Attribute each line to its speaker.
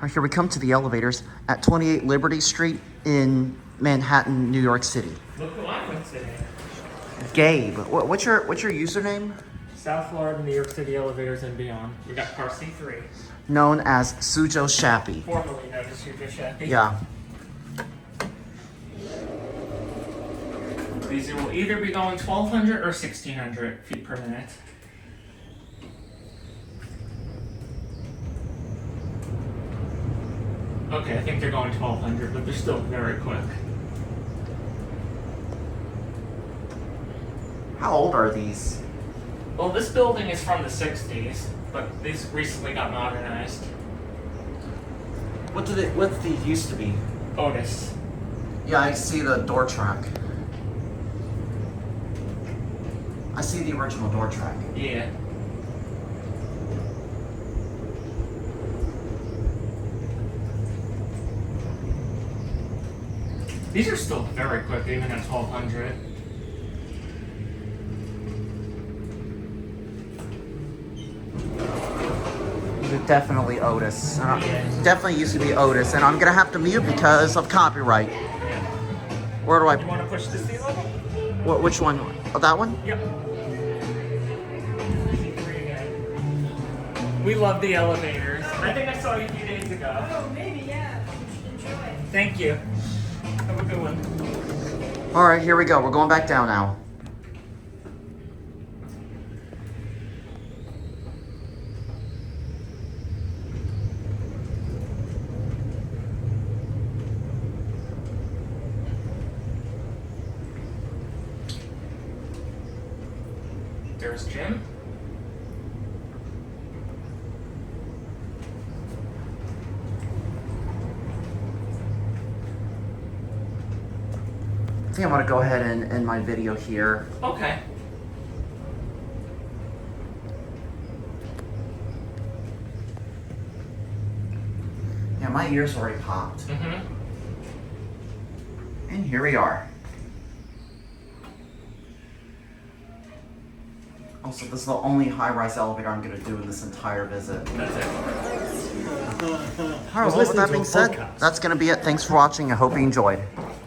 Speaker 1: All right, here we come to the elevators at 28 Liberty Street in Manhattan, New York City.
Speaker 2: Look who I'm with today.
Speaker 1: Gabe, what's your username?
Speaker 2: South Florida, New York City elevators and beyond. We got car C3.
Speaker 1: Known as Sujo Shappy.
Speaker 2: Formerly known as Sujo Shappy.
Speaker 1: Yeah.
Speaker 2: These will either be going 1,200 or 1,600 feet per minute. Okay, I think they're going 1,200, but they're still very quick.
Speaker 1: How old are these?
Speaker 2: Well, this building is from the 60s, but these recently got modernized.
Speaker 1: What did these used to be?
Speaker 2: Otis.
Speaker 1: Yeah, I see the door track. I see the original door track.
Speaker 2: Yeah. These are still very quick, even at 1,200.
Speaker 1: These are definitely Otis.
Speaker 2: Yeah.
Speaker 1: Definitely used to be Otis, and I'm gonna have to mute because of copyright. Where do I?
Speaker 2: You want to push the C level?
Speaker 1: Which one? Oh, that one?
Speaker 2: Yep. We love the elevators. I think I saw you a few days ago.
Speaker 3: Oh, maybe, yeah. Enjoy.
Speaker 2: Thank you. Have a good one.
Speaker 1: All right, here we go. We're going back down now.
Speaker 2: There's Jim.
Speaker 1: I think I'm gonna go ahead and end my video here.
Speaker 2: Okay.
Speaker 1: Yeah, my ears already popped.
Speaker 2: Mm-hmm.
Speaker 1: And here we are. Also, this is the only high-rise elevator I'm gonna do in this entire visit.
Speaker 2: That's it.
Speaker 1: All right, well, with that being said, that's gonna be it. Thanks for watching. I hope you enjoyed.